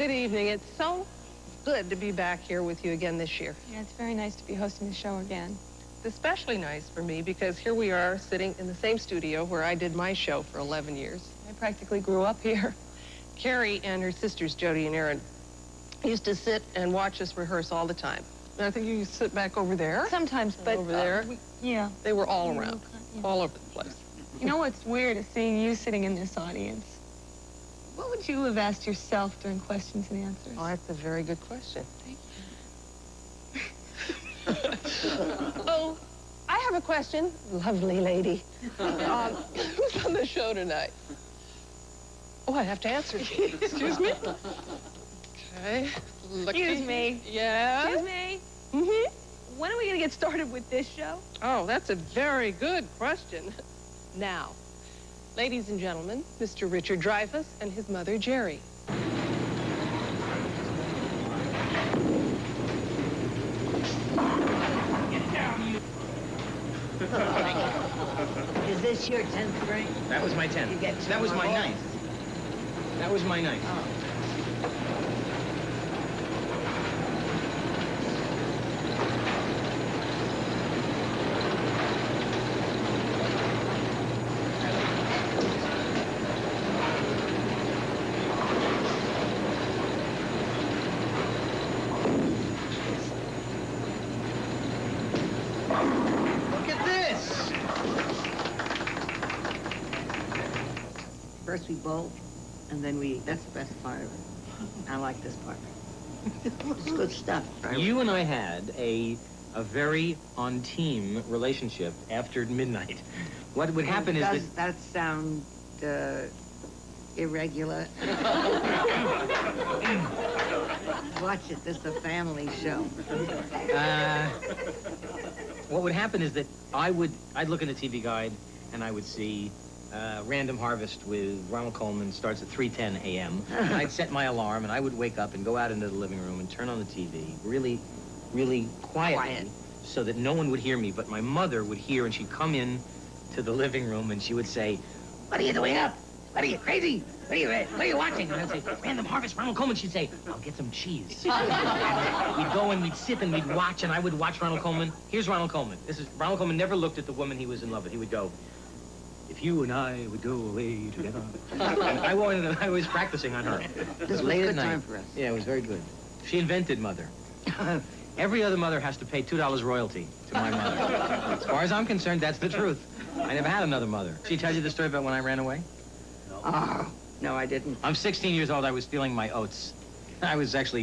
Good evening. It's so good to be back here with you again this year. Yeah, it's very nice to be hosting the show again. It's especially nice for me because here we are sitting in the same studio where I did my show for 11 years. I practically grew up here. Carrie and her sisters, Jody and Erin, used to sit and watch us rehearse all the time. And I think you sit back over there. Sometimes, but... Over there. Yeah. They were all around, all over the place. You know what's weird is seeing you sitting in this audience. What would you have asked yourself during questions and answers? Oh, that's a very good question. Thank you. Oh, I have a question. Lovely lady. Who's on the show tonight? Oh, I have to answer. Excuse me? Okay. Excuse me. Yeah? Excuse me. Mm-hmm. When are we going to get started with this show? Oh, that's a very good question. Now, ladies and gentlemen, Mr. Richard Dreyfuss and his mother, Jerry. Is this your 10th grade? That was my 10th. That was my 9th. That was my 9th. Oh. First we bowl, and then we eat. That's the best part of it. I like this part. It's good stuff. You and I had a very on-team relationship after midnight. What would happen is does that sound irregular? Watch it. This is a family show. What would happen is that I'd look in the TV guide and I would see Random Harvest with Ronald Coleman starts at 3:10 a.m. I'd set my alarm and I would wake up and go out into the living room and turn on the TV really, really quietly so that no one would hear me, but my mother would hear, and she'd come in to the living room and she would say, "What are you doing up? What are you, crazy? What are you watching?" And I'd say, "Random Harvest, Ronald Coleman." She'd say, "I'll get some cheese." And we'd go and we'd sit and we'd watch, and I would watch Ronald Coleman. Here's Ronald Coleman. Ronald Coleman never looked at the woman he was in love with. He would go, "If you and I would go away together." And I was practicing on her. This was a late good at night. time for us. Yeah, it was very good. She invented mother. Every other mother has to pay $2 royalty to my mother. As far as I'm concerned, that's the truth. I never had another mother. She tells you the story about when I ran away? Oh, no, I didn't. I'm 16 years old. I was stealing my oats. I was a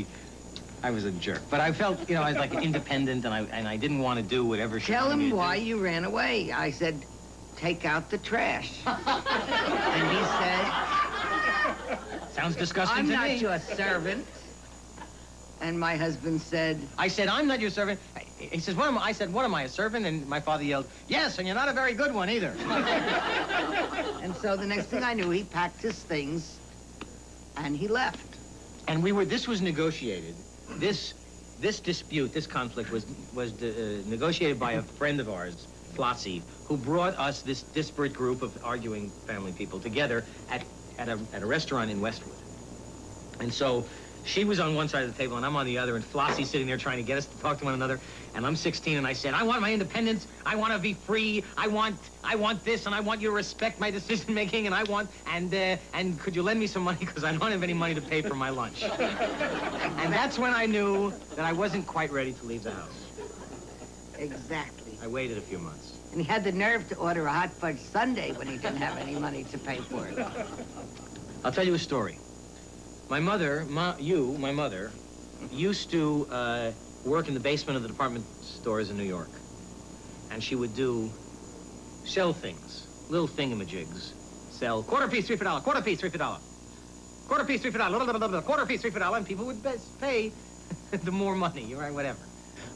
jerk. But I felt, I was like independent, and I didn't want to do whatever she Tell wanted me him to why do. you ran away. I said, take out the trash. And he said, Sounds disgusting I'm to not me. your servant. And my husband said, I said, "I'm not your servant." He says, "What am I?" I said, "What am I, a servant?" And my father yelled, "Yes, and you're not a very good one either." and so the next thing I knew, he packed his things and he left. And this was negotiated. This dispute, this conflict was negotiated by a friend of ours, Flossie, who brought us this disparate group of arguing family people together at a restaurant in Westwood. And so she was on one side of the table and I'm on the other, and Flossie's sitting there trying to get us to talk to one another. And I'm 16 and I said, "I want my independence. I want to be free. I want this, and I want you to respect my decision making, and and could you lend me some money because I don't have any money to pay for my lunch." And that's when I knew that I wasn't quite ready to leave the house. Exactly. I waited a few months. And he had the nerve to order a hot fudge sundae when he didn't have any money to pay for it. I'll tell you a story. My mother, my mother, used to work in the basement of the department stores in New York. And she would sell things, little thingamajigs. Sell quarter piece, 3 for $1, quarter piece, 3 for $1. Quarter piece, 3 for $1, quarter piece, 3 for $1, and people would pay the more money, right, whatever.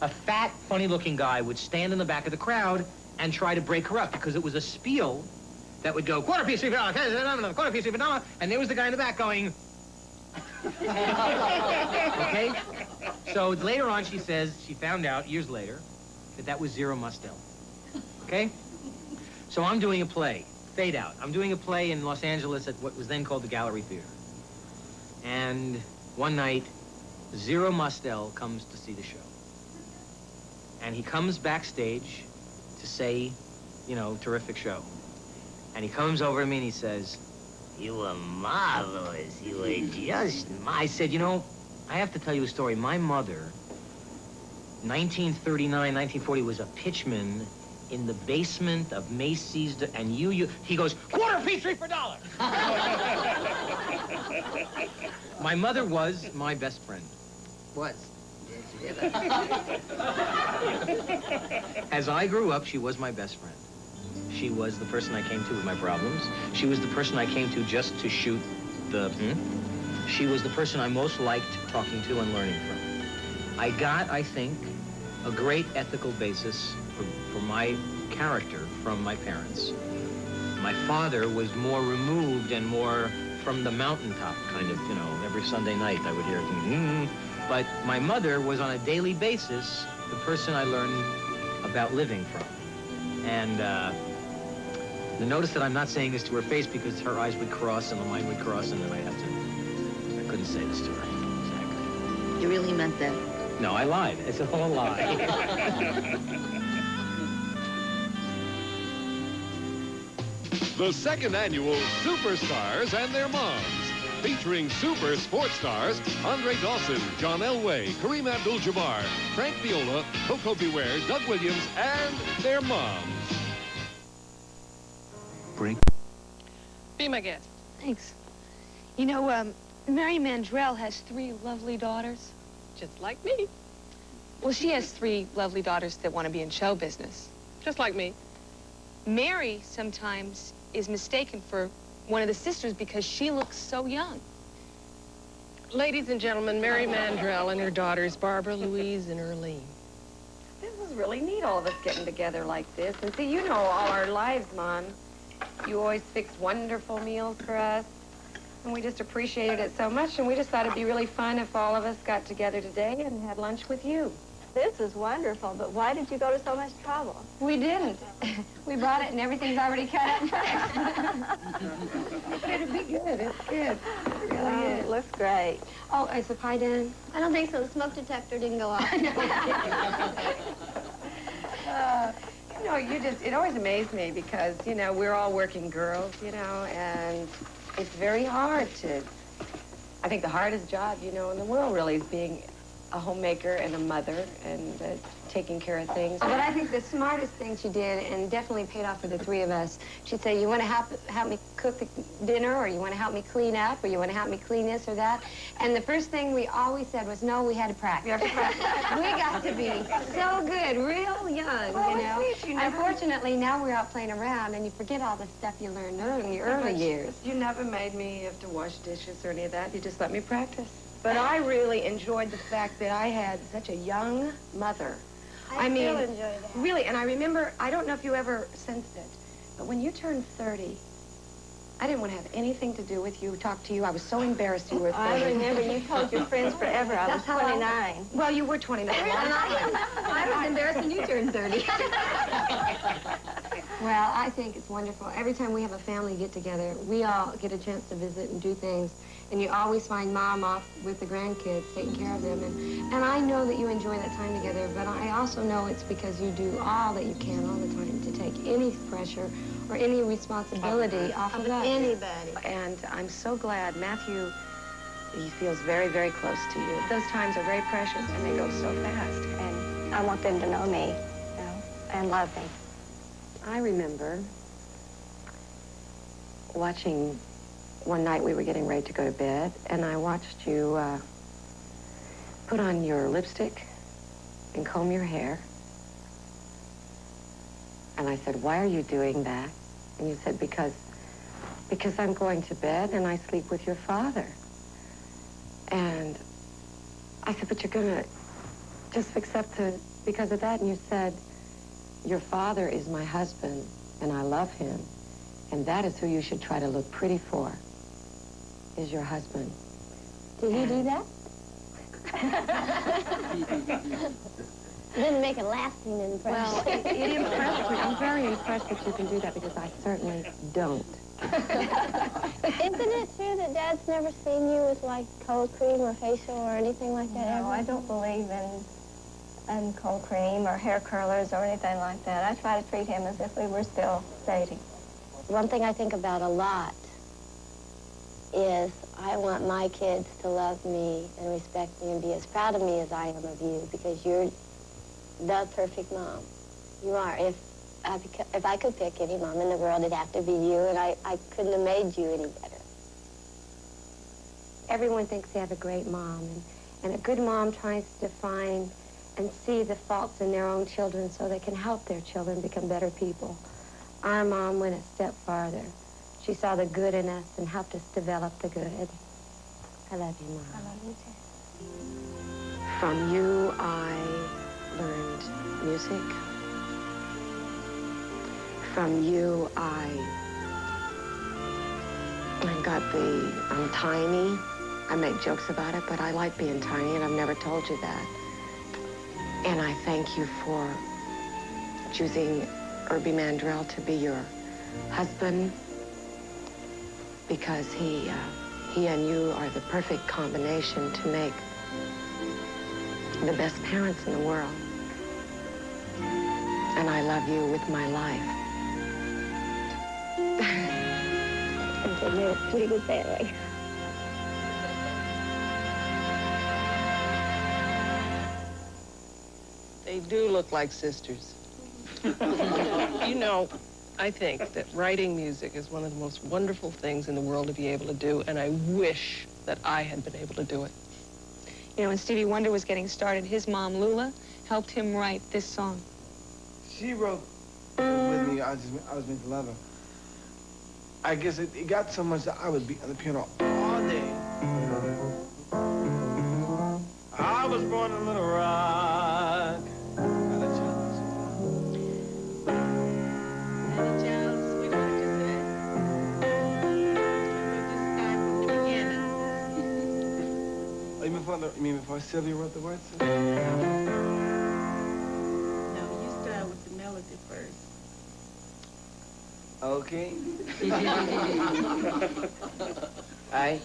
A fat, funny-looking guy would stand in the back of the crowd and try to break her up because it was a spiel that would go, quarter piece, 3 for $1, quarter piece, 3 for $1, and there was the guy in the back going, okay? So later on, she says, she found out years later that was Zero Mostel, okay? So I'm doing a play, Fade Out. I'm doing a play in Los Angeles at what was then called the Gallery Theater. And one night, Zero Mostel comes to see the show. And he comes backstage to say, you know, terrific show. And he comes over to me and he says, "You were marvelous. You were just..." I said, "You know, I have to tell you a story. My mother, 1939, 1940, was a pitchman in the basement of Macy's, and he goes, "Quarter piece, 3 for $1." My mother was my best friend. Was. Yes, you did. As I grew up, she was my best friend. She was the person I came to with my problems. She was the person I came to just to shoot the... She was the person I most liked talking to and learning from. I got, I think, a great ethical basis for my character from my parents. My father was more removed and more from the mountaintop, kind of, you know, every Sunday night I would hear things. But my mother was on a daily basis the person I learned about living from. And notice that I'm not saying this to her face because her eyes would cross and the line would cross and then I couldn't say this to her. Exactly. You really meant that? No, I lied. It's all a lie. The second annual Superstars and Their Moms, featuring super sports stars Andre Dawson, John Elway, Kareem Abdul-Jabbar, Frank Viola, Coco Beware, Doug Williams, and their moms. Be my guest. Thanks. You know, Mary Mandrell has 3 lovely daughters. Just like me. Well, she has 3 lovely daughters that want to be in show business. Just like me. Mary sometimes is mistaken for one of the sisters because she looks so young. Ladies and gentlemen, Mary Mandrell and her daughters, Barbara, Louise, and Earlene. This is really neat, all of us getting together like this. And see, you know all our lives, Mom. You always fix wonderful meals for us. And we just appreciated it so much, and we just thought it'd be really fun if all of us got together today and had lunch with you. This is wonderful, but why did you go to so much trouble? We didn't. We brought it, and everything's already cut up. It'll be good. It's good. It really is. It looks great. Oh, is the pie done? I don't think so. The smoke detector didn't go off. You know, it always amazed me because, you know, we're all working girls, you know, and it's very hard I think the hardest job, you know, in the world really is being a homemaker and a mother and taking care of things. But I think the smartest thing she did, and definitely paid off for the 3 of us, she'd say, "You want to help me cook the dinner, or you want to help me clean up, or you want to help me clean this or that?" And the first thing we always said was, "No, we had to practice." We have to practice. We got to be so good, real young, you know. Unfortunately, now we're out playing around, and you forget all the stuff you learned in your early years. You never made me have to wash dishes or any of that. You just let me practice. But I really enjoyed the fact that I had such a young mother. I mean, still enjoy that. Really, and I remember, I don't know if you ever sensed it, but when you turned 30, I didn't want to have anything to do with you, talk to you. I was so embarrassed you were 30. I remember you told your friends forever I was 29. Well, you were 29. I was embarrassed when you turned 30. Well, I think it's wonderful. Every time we have a family get-together, we all get a chance to visit and do things. And you always find Mom off with the grandkids, taking care of them. And I know that you enjoy that time together, but I also know it's because you do all that you can all the time to take any pressure or any responsibility off of us. Anybody. And I'm so glad Matthew, he feels very, very close to you. Those times are very precious, and they go so fast. And I want them to know me, you know, and love me. I remember watching one night we were getting ready to go to bed, and I watched you put on your lipstick and comb your hair. And I said, "Why are you doing that?" And you said, because I'm going to bed and I sleep with your father. And I said, "But you're gonna just accept it because of that?" And you said, "Your father is my husband, and I love him, and that is who you should try to look pretty for, is your husband." Did he do that? Didn't make a lasting impression. Well, it impressed me. I'm very impressed that you can do that because I certainly don't. Isn't it true that Dad's never seen you with, like, cold cream or facial or anything like that? No, I don't believe in cold cream or hair curlers or anything like that. I try to treat him as if we were still dating. One thing I think about a lot is I want my kids to love me and respect me and be as proud of me as I am of you, because you're the perfect mom. You are. If I could pick any mom in the world, it'd have to be you, and I couldn't have made you any better. Everyone thinks they have a great mom, and a good mom tries to find and see the faults in their own children so they can help their children become better people. Our mom went a step farther. She saw the good in us and helped us develop the good. I love you, Mom. I love you, too. From you, I learned music. From you, I got I'm tiny. I make jokes about it, but I like being tiny, and I've never told you that. And I thank you for choosing Irby Mandrell to be your husband, because he and you are the perfect combination to make the best parents in the world. And I love you with my life. You're a pretty good family. They do look like sisters. You know, I think that writing music is one of the most wonderful things in the world to be able to do, and I wish that I had been able to do it. You know, when Stevie Wonder was getting started, his mom, Lula, helped him write this song. She wrote with me, I was made to love her. I guess it got so much that I would be on the piano all day. I was born in Little Rock. You mean before Sylvia wrote the words? No, you start with the melody first. Okay. Aye.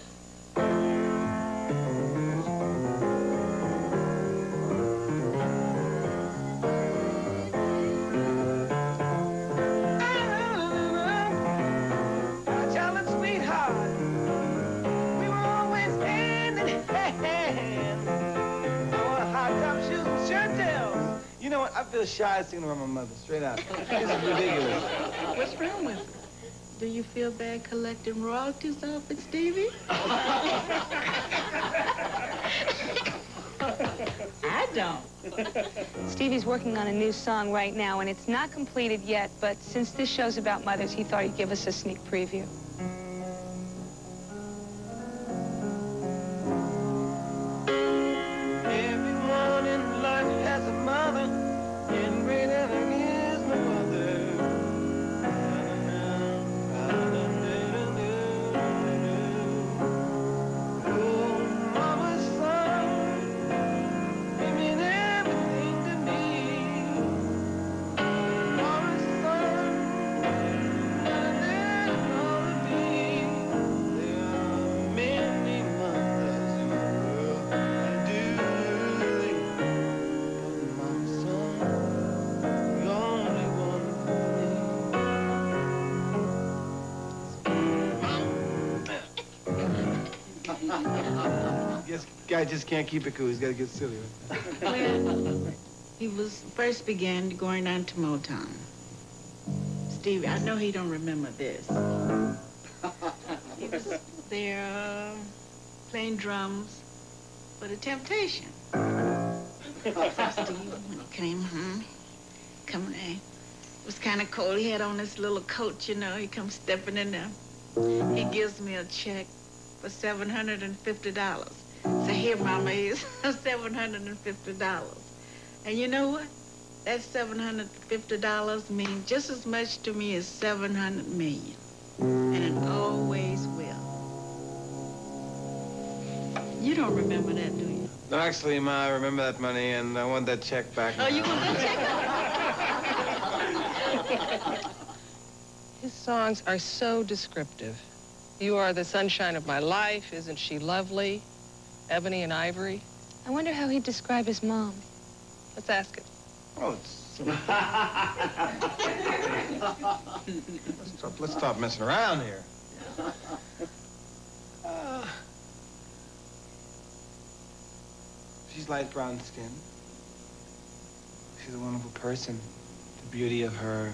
I feel shy singing around my mother, straight out. This is ridiculous. What's wrong with it? Do you feel bad collecting royalties off it, Stevie? I don't. Stevie's working on a new song right now, and it's not completed yet, but since this show's about mothers, he thought he'd give us a sneak preview. Everyone in life has a mother. And great Erin is my mother. Oh, mama's son, you mean everything to me. Mama's son, nothing all to be. There are many mothers in the world that do. Mama's son. Guess guy just can't keep it cool. He's got to get silly. Well, he first began going down to Motown. Stevie, I know he don't remember this. He was there playing drums for the Temptation. Steve, when he came home, it was kind of cold. He had on this little coat, you know. He comes stepping in there. He gives me a check for $750. Say, here, Mama, here's $750. And you know what? That $750 means just as much to me as 700 million. And it always will. You don't remember that, do you? No, actually, Ma, I remember that money, and I want that check back. Oh, you want that check? His songs are so descriptive. You are the sunshine of my life. Isn't she lovely? Ebony and ivory. I wonder how he'd describe his mom. Let's ask him. Oh, it's... let's stop messing around here. She's light brown skin. She's a wonderful person. The beauty of her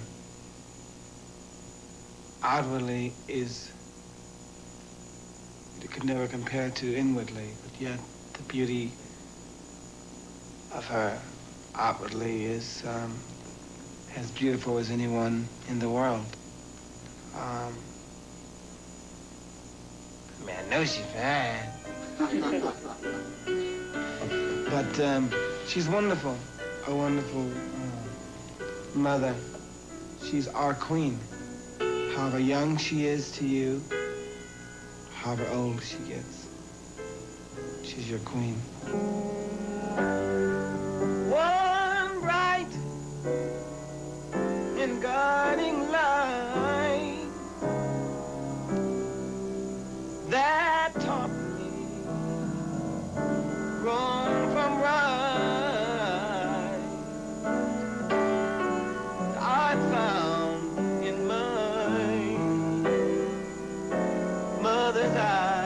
outwardly is, it could never compare to inwardly, but yet the beauty of her outwardly is as beautiful as anyone in the world. I mean, I know she's bad. But she's wonderful, a wonderful mother. She's our queen. However young she is to you, however old she gets, she's your queen. One bright and guiding light that taught me wrong from right, I found in my mother's eyes.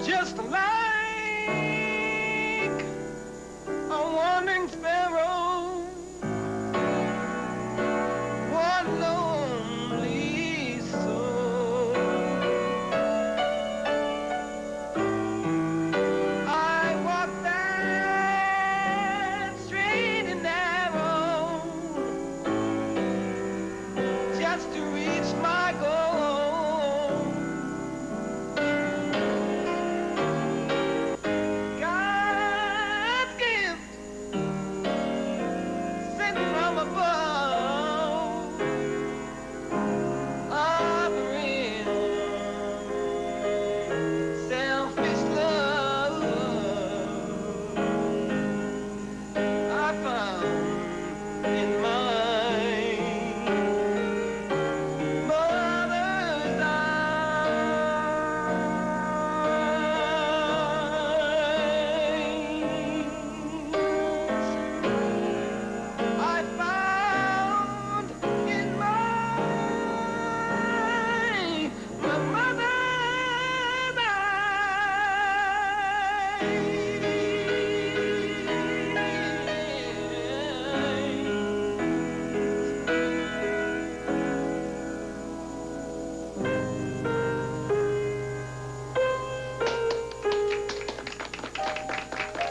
Just like a wandering sparrow, one lonely soul, I walk that straight and narrow just to reach my goal. God's gift sent from above, offering selfish love. I found in my mother's eyes. I found in my mother's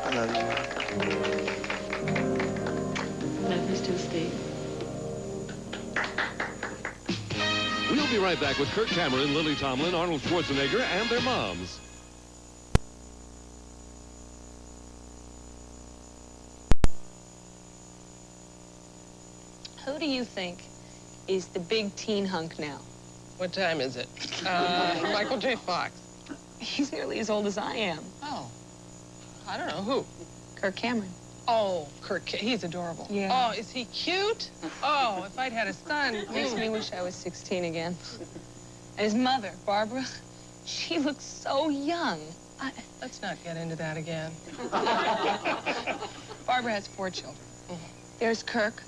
I love you. Love you too, Steve. We'll be right back with Kirk Cameron, Lily Tomlin, Arnold Schwarzenegger, and their moms. Who do you think is the big teen hunk now? What time is it? Michael J. Fox. He's nearly as old as I am. Oh. I don't know who. Kirk Cameron. Oh, Kirk, he's adorable. Yeah. Oh, is he cute? Oh, if I'd had a son. Makes me wish I was 16 again. And his mother, Barbara, she looks so young. Let's not get into that again. Barbara has 4 children. There's Kirk,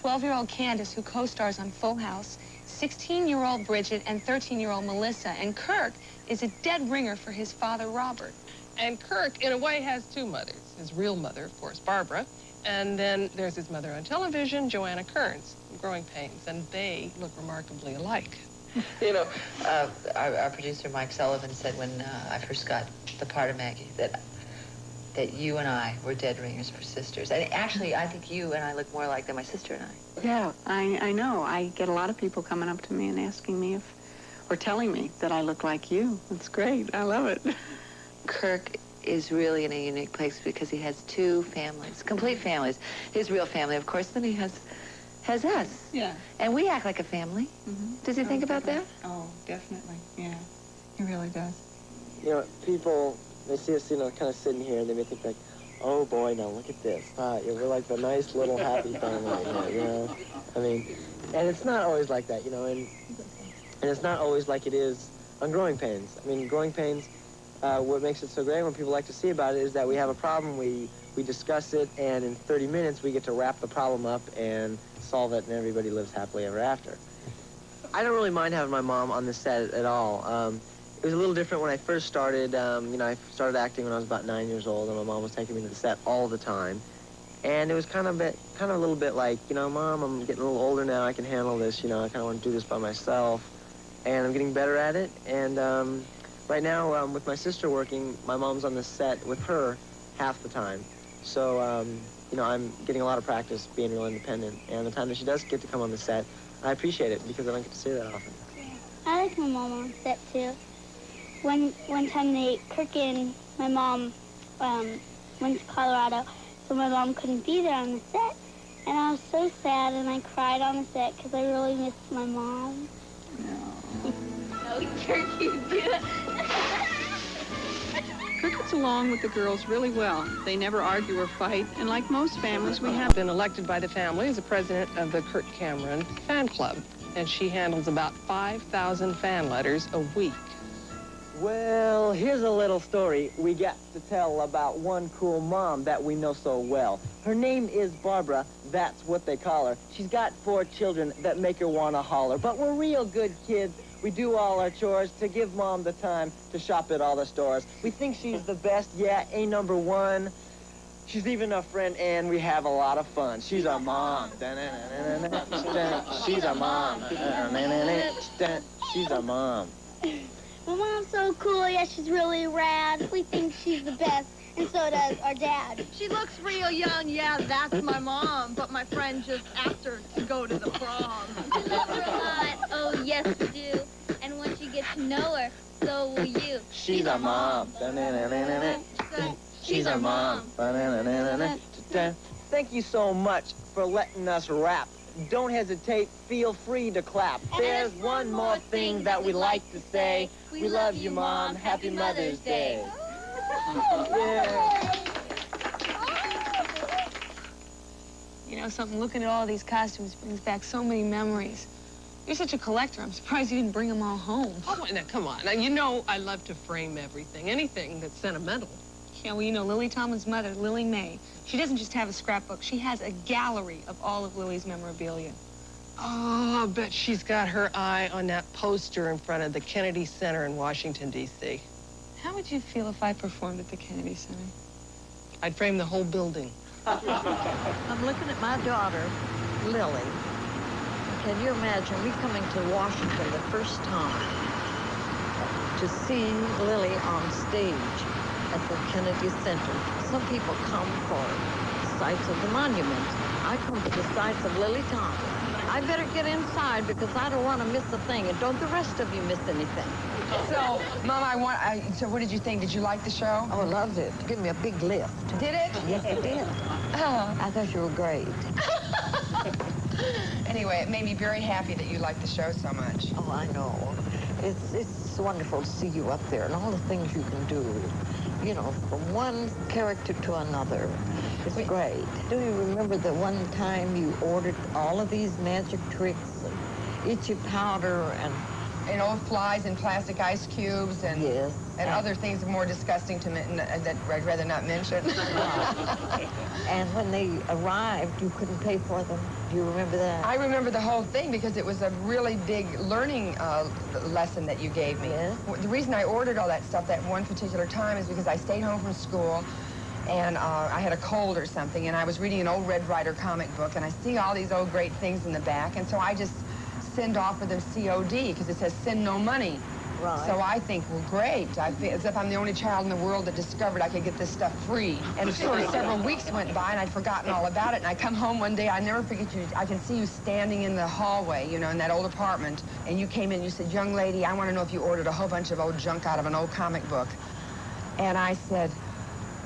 12-year-old Candace, who co-stars on Full House, 16-year-old Bridget, and 13-year-old Melissa. And Kirk is a dead ringer for his father, Robert. And Kirk, in a way, has 2 mothers. His real mother, of course, Barbara. And then there's his mother on television, Joanna Kerns, from Growing Pains. And they look remarkably alike. You know, our producer, Mike Sullivan, said when I first got the part of Maggie that you and I were dead ringers for sisters. And actually, I think you and I look more alike than my sister and I. Yeah, I know. I get a lot of people coming up to me and asking me or telling me that I look like you. It's great. I love it. Kirk is really in a unique place because he has 2 families, complete families. His real family, of course, then he has us. Yeah. And we act like a family. Mm-hmm. Does he think about that? Oh, definitely. Yeah, he really does. You know, people they see us, you know, kind of sitting here, and they may think like, oh boy, now look at this. Yeah, we're like the nice little happy family here, you know? I mean, and it's not always like that, you know, and it's not always like it is on Growing Pains. I mean, Growing Pains, what makes it so great when people like to see about it is that we have a problem, we discuss it, and in 30 minutes we get to wrap the problem up and solve it, and everybody lives happily ever after. I don't really mind having my mom on the set at all. It was a little different when I first started. You know, I started acting when I was about 9 years old, and my mom was taking me to the set all the time. And it was kind of a little bit like, you know, Mom, I'm getting a little older now. I can handle this. You know, I kind of want to do this by myself, and I'm getting better at it. And right now, with my sister working, my mom's on the set with her half the time. So, you know, I'm getting a lot of practice being real independent. And the time that she does get to come on the set, I appreciate it because I don't get to see her that often. I like my mom on set too. One time Kirk and my mom went to Colorado, so my mom couldn't be there on the set. And I was so sad, and I cried on the set because I really missed my mom. Oh, Kirk, you do it. Kirk gets along with the girls really well. They never argue or fight, and like most families, we have... Been elected by the family as the president of the Kirk Cameron fan club, and she handles about 5,000 fan letters a week. Well, here's a little story we got to tell about one cool mom that we know so well. Her name is Barbara. That's what they call her. She's got 4 children that make her want to holler. But we're real good kids. We do all our chores to give Mom the time to shop at all the stores. We think she's the best. Yeah, A number 1. She's even a friend, and we have a lot of fun. She's our mom. She's our mom. She's our mom. My mom's so cool, yeah, she's really rad. We think she's the best, and so does our dad. She looks real young, yeah, that's my mom, but my friend just asked her to go to the prom. I love her a lot. Oh, yes, we do. And once you get to know her, so will you. She's our mom. She's our mom. Thank you so much for letting us rap. Don't hesitate, feel free to clap. There's one more thing that we like to say. We love you, Mom. Happy Mother's Day. Yeah. You know something, looking at all these costumes brings back so many memories. You're such a collector. I'm surprised you didn't bring them all home. Oh, now, come on. Now, you know I love to frame everything, anything that's sentimental. Yeah, well, you know, Lily Tomlin's mother, Lily Mae, she doesn't just have a scrapbook. She has a gallery of all of Lily's memorabilia. Oh, I bet she's got her eye on that poster in front of the Kennedy Center in Washington, D.C. How would you feel if I performed at the Kennedy Center? I'd frame the whole building. I'm looking at my daughter, Lily. Can you imagine me coming to Washington the first time to see Lily on stage at the Kennedy Center? Some people come for sights of the monument. I come for the sights of Lily Tomlin. I better get inside because I don't want to miss a thing, and don't the rest of you miss anything. So, Mom, so what did you think? Did you like the show? Oh, I loved it. Give me a big lift. Did it? Yes, it did. I thought you were great. Anyway, it made me very happy that you liked the show so much. Oh, I know. It's wonderful to see you up there and all the things you can do. You know, from one character to another. It's great. Do you remember the one time you ordered all of these magic tricks, itchy powder, and old flies and plastic ice cubes and other things more disgusting to that I'd rather not mention. And when they arrived, you couldn't pay for them. Do you remember that? I remember the whole thing because it was a really big learning lesson that you gave me. Yes. The reason I ordered all that stuff that one particular time is because I stayed home from school and I had a cold or something, and I was reading an old Red Ryder comic book, and I see all these old great things in the back, and so I just send off for them COD because it says send no money. Right. So I think, well, great. I feel as if I'm the only child in the world that discovered I could get this stuff free. And sort of several weeks went by, and I'd forgotten all about it. And I come home one day, I never forget you. I can see you standing in the hallway, you know, in that old apartment. And you came in, you said, young lady, I want to know if you ordered a whole bunch of old junk out of an old comic book. And I said,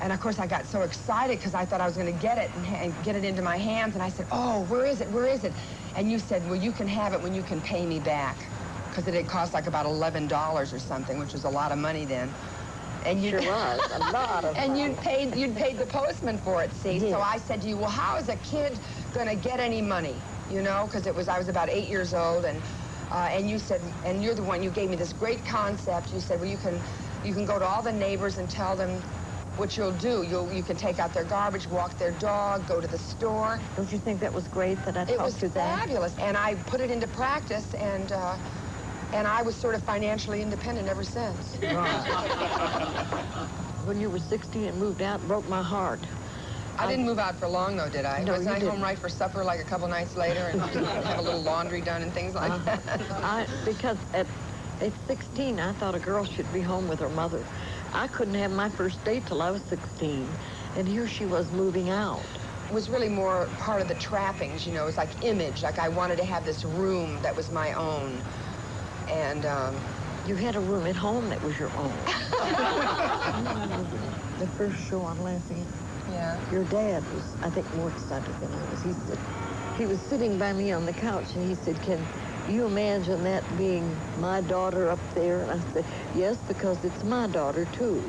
and of course I got so excited because I thought I was going to get it and get it into my hands. And I said, oh, where is it? Where is it? And you said, well, you can have it when you can pay me back. Because it had cost like about $11 or something, which was a lot of money then. And you Sure was, a lot of And money. you'd paid the postman for it, see? Yeah. So I said to you, well, how is a kid gonna get any money? You know, because I was about 8 years old, and you said, and you're the one, you gave me this great concept. You said, well, you can go to all the neighbors and tell them what you'll do. You can take out their garbage, walk their dog, go to the store. Don't you think that was great that I It taught was you that? fabulous, and I put it into practice, and I was sort of financially independent ever since. When you were 16 and moved out, it broke my heart. I didn't move out for long, though, did I? No, Wasn't you I didn't. home right for supper like a couple nights later and have a little laundry done and things like that? Because at 16, I thought a girl should be home with her mother. I couldn't have my first date till I was 16, and here she was moving out. It was really more part of the trappings, you know. It was like image, like I wanted to have this room that was my own. And you had a room at home that was your own. The first show, I'm laughing. Yeah. Your dad was, I think, more excited than I was. He was sitting by me on the couch, and he said, "Can you imagine that being my daughter up there?" And I said, "Yes, because it's my daughter, too."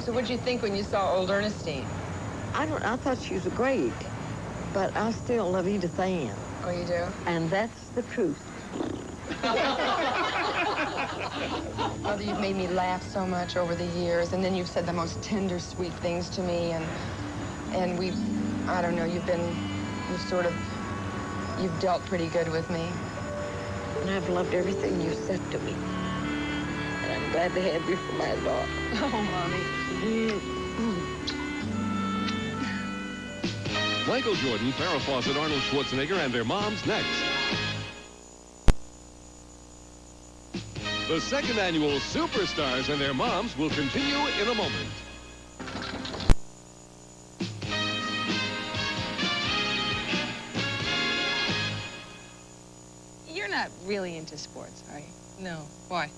So what'd you think when you saw old Ernestine? I thought she was great, but I still love Edith Ann. Oh, you do? And that's the truth. Mother, you've made me laugh so much over the years, and then you've said the most tender, sweet things to me, and we've, I don't know, you've dealt pretty good with me. And I've loved everything you said to me. And I'm glad to have you for my daughter. Oh, Mommy. Michael Jordan, Farrah Fawcett, Arnold Schwarzenegger, and their moms next. The second annual Superstars and their moms will continue in a moment. You're not really into sports, are you? No. Why?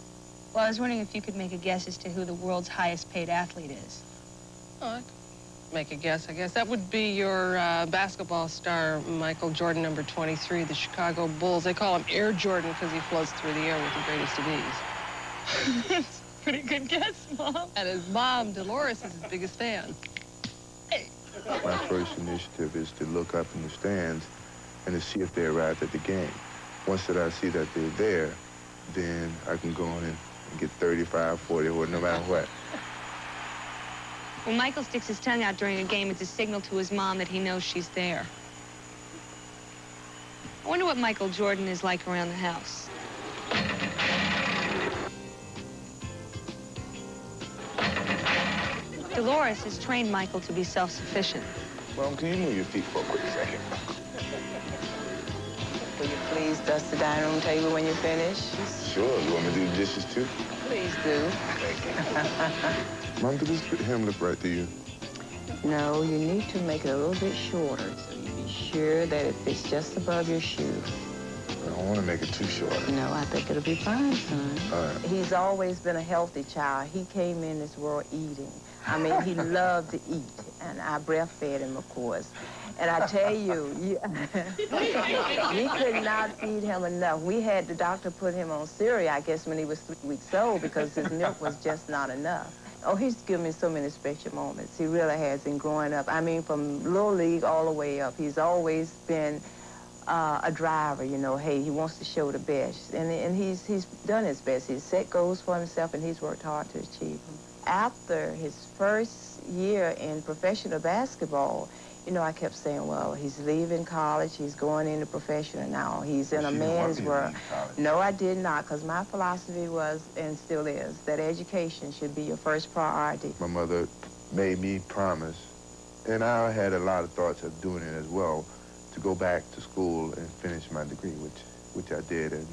Well, I was wondering if you could make a guess as to who the world's highest paid athlete is. Oh, I could make a guess, I guess. That would be your basketball star, Michael Jordan, number 23, the Chicago Bulls. They call him Air Jordan because he floats through the air with the greatest of ease. That's a pretty good guess, Mom. And his mom, Dolores, is his biggest fan. Hey. My first initiative is to look up in the stands and to see if they arrived at the game. Once that I see that they're there, then I can go in and get 35, 40, or no matter what. When Michael sticks his tongue out during a game, it's a signal to his mom that he knows she's there. I wonder what Michael Jordan is like around the house. Dolores has trained Michael to be self-sufficient. Mom, can you move your feet for a quick second? Will you please dust the dining room table when you're finished? Sure. You want me to do the dishes, too? Please do. Mom, could this hem look right to you? No, you need to make it a little bit shorter so you be sure that it fits just above your shoe. I don't want to make it too short. No, I think it'll be fine, son. All right. He's always been a healthy child. He came in this world eating. I mean, he loved to eat, and I breastfed him, of course. And I tell you, we could not feed him enough. We had the doctor put him on cereal, I guess, when he was 3 weeks old because his milk was just not enough. Oh, he's given me so many special moments. He really has in growing up. I mean, from Little League all the way up. He's always been a driver, you know. Hey, he wants to show the best. And he's done his best. He's set goals for himself, and he's worked hard to achieve them. After his first year in professional basketball, you know, I kept saying, well, he's leaving college, he's going into professional now, he's in a man's world. No, I did not, because my philosophy was, and still is, that education should be your first priority. My mother made me promise, and I had a lot of thoughts of doing it as well, to go back to school and finish my degree, which I did, and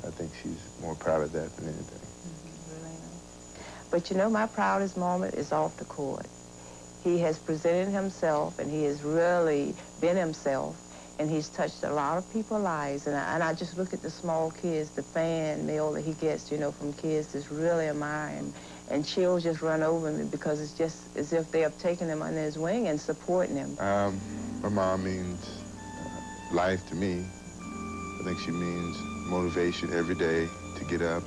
I think she's more proud of that than anything. But you know, my proudest moment is off the court. He has presented himself, and he has really been himself, and he's touched a lot of people's lives. And I just look at the small kids, the fan mail that he gets, you know, from kids that's really admire him. And chills just run over me because it's just as if they have taken him under his wing and supporting him. My mom means life to me. I think she means motivation every day to get up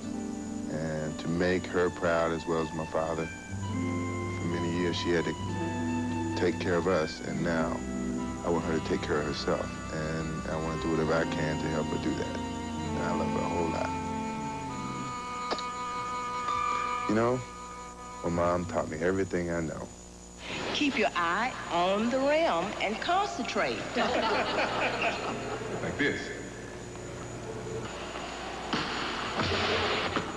and to make her proud as well as my father. For many years, she had to take care of us, and now I want her to take care of herself, and I want to do whatever I can to help her do that. And I love her a whole lot. You know, my mom taught me everything I know. Keep your eye on the rim and concentrate. Like this.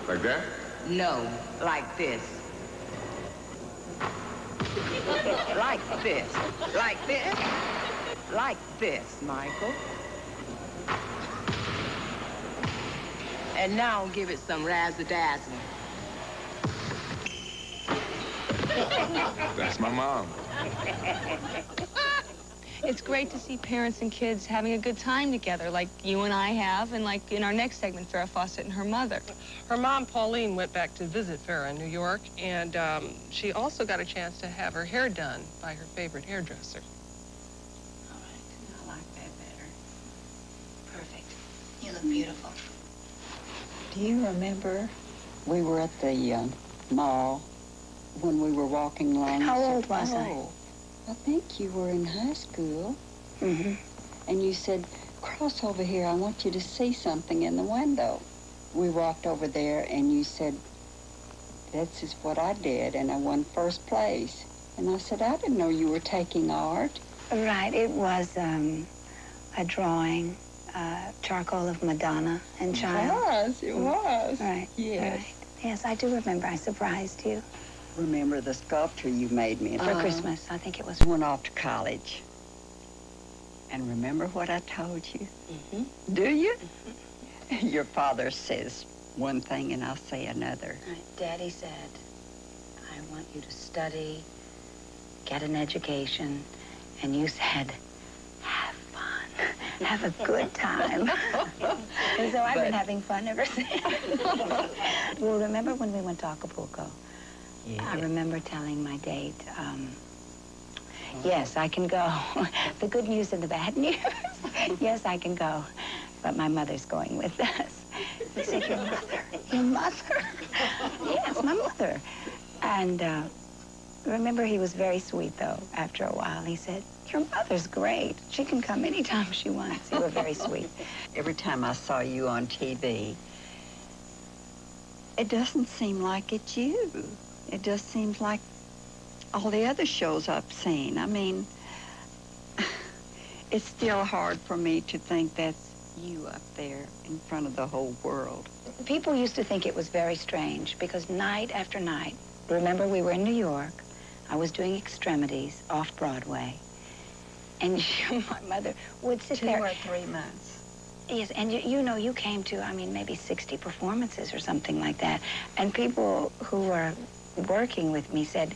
Like that? No, like this. Like this. Like this. Like this, Michael. And now give it some razzle-dazzle. That's my mom. It's great to see parents and kids having a good time together, like you and I have, and like in our next segment, Farrah Fawcett and her mother. Her mom, Pauline, went back to visit Farrah in New York, and she also got a chance to have her hair done by her favorite hairdresser. All right, I like that better. Perfect. You look beautiful. Do you remember we were at the mall when we were walking along? How old was I? I think you were in high school. Mm-hmm. And you said, cross over here, I want you to see something in the window. We walked over there and you said, this is what I did, and I won first place. And I said, I didn't know you were taking art. Right, it was a drawing, charcoal of Madonna and child. It was. Right, Yes. right. Yes, I do remember. I surprised you. Remember the sculpture you made me? For Christmas, I think it was. Went off to college. And remember what I told you? Mm-hmm. Do you? Mm-hmm. Your father says one thing and I'll say another. Right. Daddy said, I want you to study, get an education, and you said, have fun, have a good time. And so I've been having fun ever since. Well, remember when we went to Acapulco? Yeah. I remember telling my date, yes, I can go. The good news and the bad news. Yes, I can go. But my mother's going with us. He said, your mother? Your mother? Yes, my mother. And remember, he was very sweet, though, after a while. He said, your mother's great. She can come anytime she wants. You were very sweet. Every time I saw you on TV, it doesn't seem like it's you. It just seems like all the other shows I've seen. I mean, it's still hard for me to think that's you up there in front of the whole world. People used to think it was very strange because night after night, remember we were in New York, I was doing Extremities off Broadway, and my mother would sit there. 2 or 3 months. Yes, and you know, you came to, I mean, maybe 60 performances or something like that, and people who were working with me said,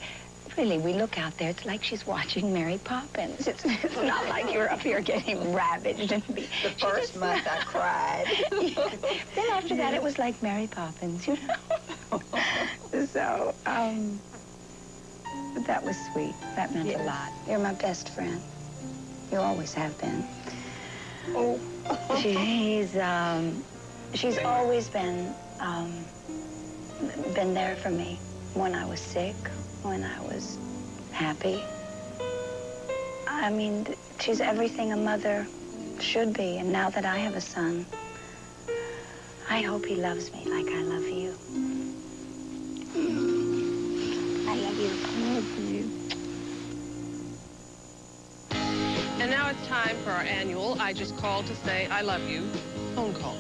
really, we look out there, it's like she's watching Mary Poppins. It's not like you're up here getting ravaged and be... The first month I cried. Yes. Then after that, it was like Mary Poppins, you know? So, but that was sweet. That meant a lot. You're my best friend. You always have been. Oh. She's always been there for me when I was sick, when I was happy. I mean, she's everything a mother should be, and now that I have a son, I hope he loves me like I love you. I love you. I love you. And now it's time for our annual I Just Called to Say I Love You phone call.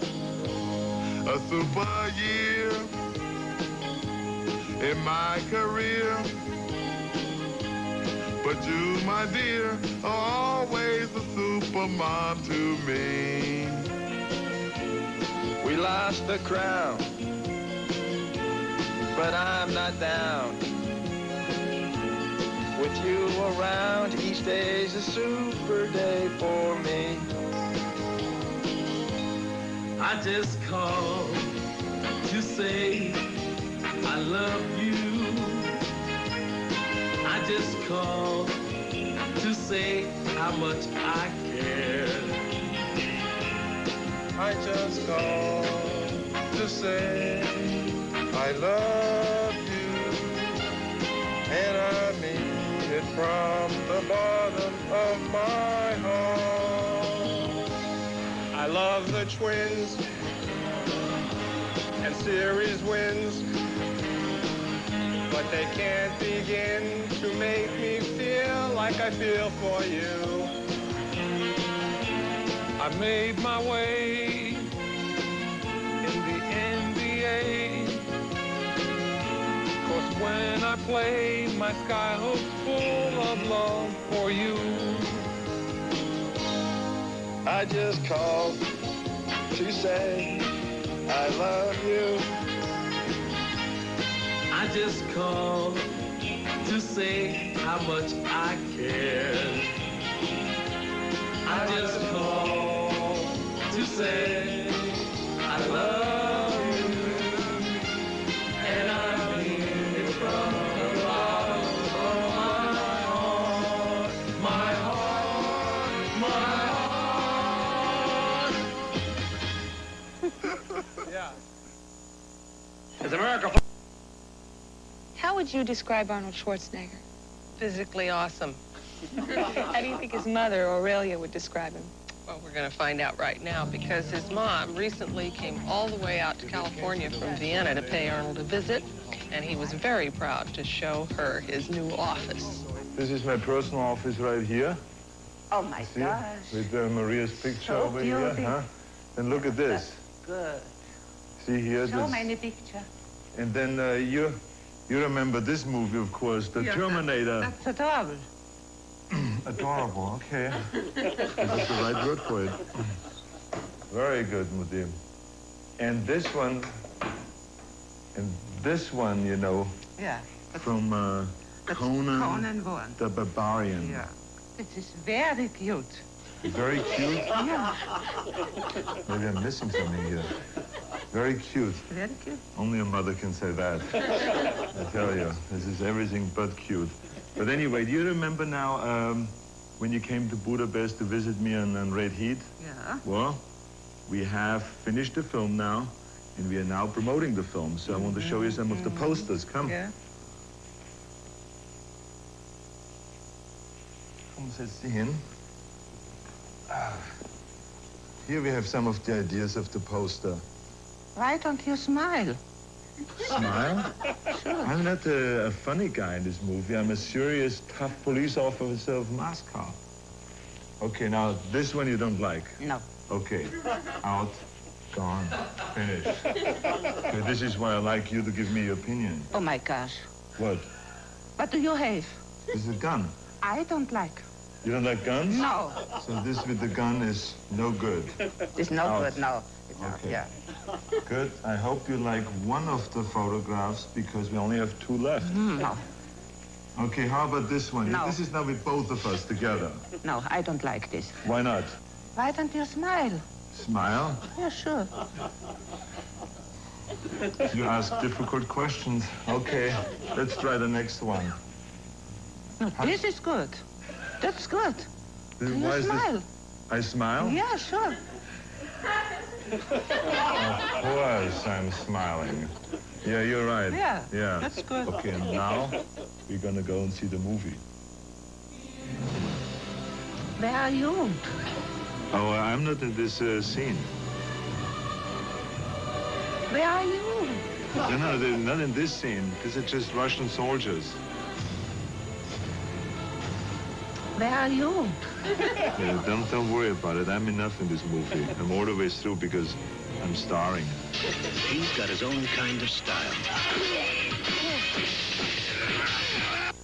A super year in my career, but you, my dear, are always a super mom to me. We lost the crown, but I'm not down. With you around, each day's a super day for me. I just called to say I love you. I just called to say how much I care. I just called to say I love you, and I mean it from the bottom of my heart. I love the Twins and series wins, but they can't begin to make me feel like I feel for you. I made my way in the NBA, 'cause when I play, my skyhook's full of love for you. I just called to say I love you. I just called to say how much I care. I just called to say I love you, and I mean it from the bottom of my heart, my heart, my heart. Yeah. It's America. How would you describe Arnold Schwarzenegger? Physically awesome. How do you think his mother, Aurelia, would describe him? Well, we're going to find out right now because his mom recently came all the way out to California from Vienna to pay Arnold a visit, and he was very proud to show her his new office. This is my personal office right here. Oh, my See? gosh. With Maria's picture So over here, beautiful. huh? And look at this. Good. See here? So this- many pictures. And then you remember this movie, of course, The Terminator. That's adorable. Adorable, okay. This is the right word for it. Very good, Mudim. And this one, you know, Yeah. from Conan, Conan one. the Barbarian. Yeah. It is very cute. Very cute. Yeah. Maybe I'm missing something here. Very cute. Very cute. Only a mother can say that. I tell you, this is everything but cute. But anyway, do you remember now when you came to Budapest to visit me on Red Heat? Yeah. Well, we have finished the film now, and we are now promoting the film. So I want to show you some of the posters. Come. Yeah. Come, setz dich hin. Here we have some of the ideas of the poster. Why don't you smile? Smile? Sure. I'm not a funny guy in this movie. I'm a serious, tough police officer of Moscow. Okay, now this one you don't like? No. Okay. Out. Gone. Finished. Okay, this is why I like you to give me your opinion. Oh, my gosh. What? What do you have? This is a gun. I don't like. You don't like guns? No. So this with the gun is no good. It's no Out. good, no. It's not, Okay. yeah. Good. I hope you like one of the photographs because we only have two left. No. Okay, how about this one? No. This is now with both of us together. No, I don't like this. Why not? Why don't you smile? Smile? Yeah, sure. You ask difficult questions. Okay, let's try the next one. No, this is good. That's good. Then You why is this- smile. I smile? Yeah, sure. Of course I'm smiling. Yeah, you're right. Yeah, Yeah. that's good. Okay, and now we're gonna go and see the movie. Where are you? Oh, I'm not in this scene. Where are you? No, they're not in this scene. These are just Russian soldiers. Where are you? Yeah, don't worry about it. I'm enough in this movie. I'm all the way through because I'm starring. He's got his own kind of style.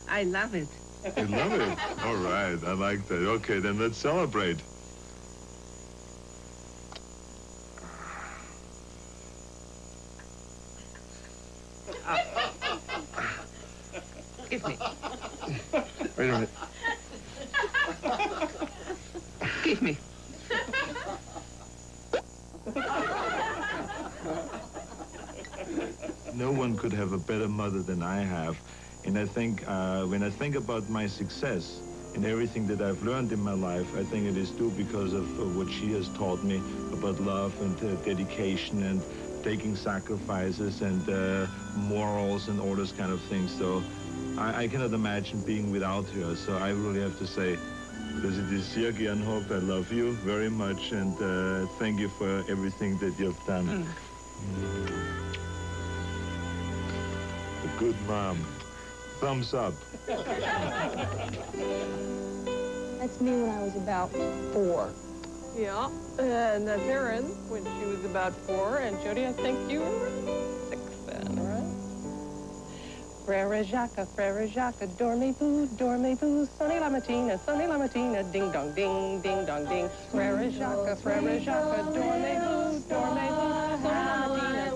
I love it. You love it? All right, I like that. Okay, then let's celebrate. Give me. Wait a minute. Give me. No one could have a better mother than I have. And I think when I think about my success and everything that I've learned in my life, I think it is due because of what she has taught me about love and dedication and taking sacrifices and morals and all those kind of things. So I cannot imagine being without her. So I really have to say, dass ich dich sehr gern habe. I love you very much, and thank you for everything that you've done. A good mom. Thumbs up. That's me when I was about 4. Yeah, and that's Erin when she was about 4, and Jody, I think you were 6 then, right? Frère Jacques, dormez-vous, sonny la mattina, ding dong ding, ding dong ding. Frère Jacques, dormez-vous,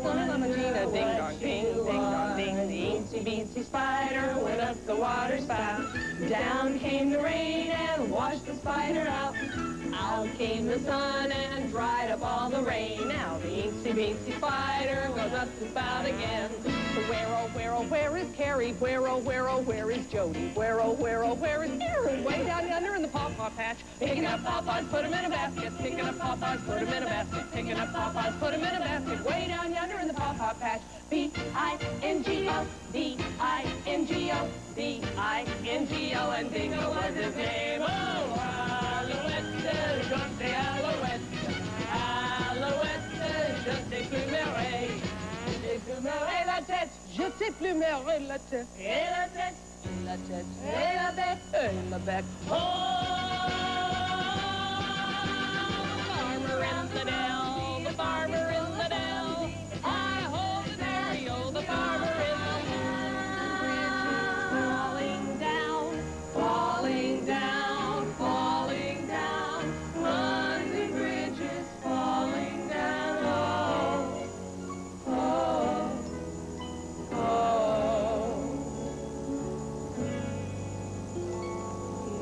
sonny la mattina, ding dong ding, ding dong ding. The eensy beensy spider went up the water spout. Down came the rain and washed the spider out. Out came the sun and dried up all the rain. Now the eensy beensy spider goes up the spout again. Where, oh, where is Carrie? Where, oh, where is Jody? Where, oh, where is Erin? Way down yonder in the pawpaw patch. Picking up pawpaws, put 'em in a basket. Picking up pawpaws, put 'em in a basket. Picking up pawpaws, put 'em in a basket. Way down yonder in the pawpaw patch. B-I-N-G-O, B-I-N-G-O, B-I-N-G-O, and Bingo was his name. Oh, Alouette, Jeanty Alouette, Alouette, Jeanty Plumeray. Et la tête, je t'ai pluméré la tête. Et la tête, et la tête, et la bec, et la bec. Oh, farmer in the dell, the farmer in the dell. I hold the dairy, oh, the farmer in the dell. Falling down, falling down, falling down. London Bridge is falling down. Oh, oh.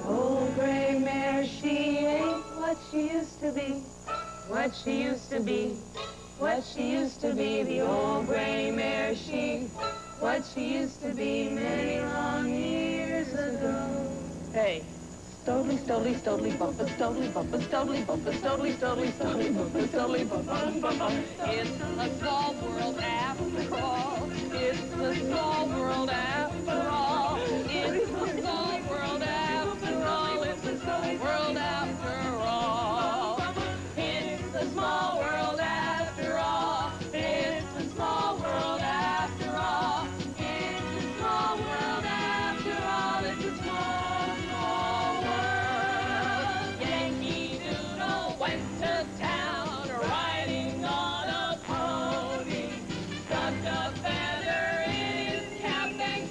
The old gray mare, she ain't what she used to be, what she used to be, what she used to be. The old gray mare, she, what she used to be many long years ago. Hey. Stodely, stodely, stodely, bumpa, stodely, bumpa, stodely, bumpa, stodely, stodely, stodely, bumpa, stodely, bumpa, bumpa. It's a small world after all. It's a small world after all. It's a small world after all. It's a small world after all. It's a small world after all. It's a small world after all. It's a small world after all. It's a small world. Yankee Doodle went to town riding on a pony. Stuck a feather in his cap and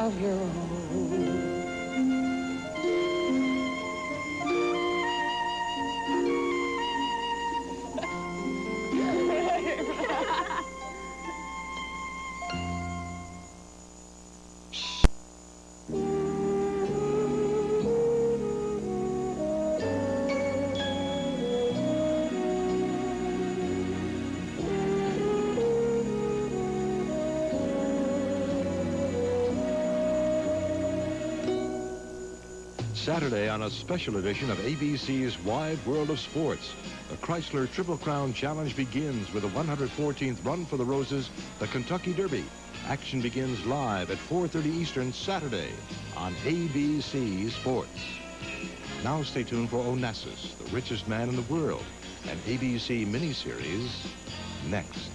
of your own. Saturday on a special edition of ABC's Wide World of Sports. The Chrysler Triple Crown Challenge begins with the 114th Run for the Roses, the Kentucky Derby. Action begins live at 4:30 Eastern Saturday on ABC Sports. Now stay tuned for Onassis, the richest man in the world, an ABC miniseries next.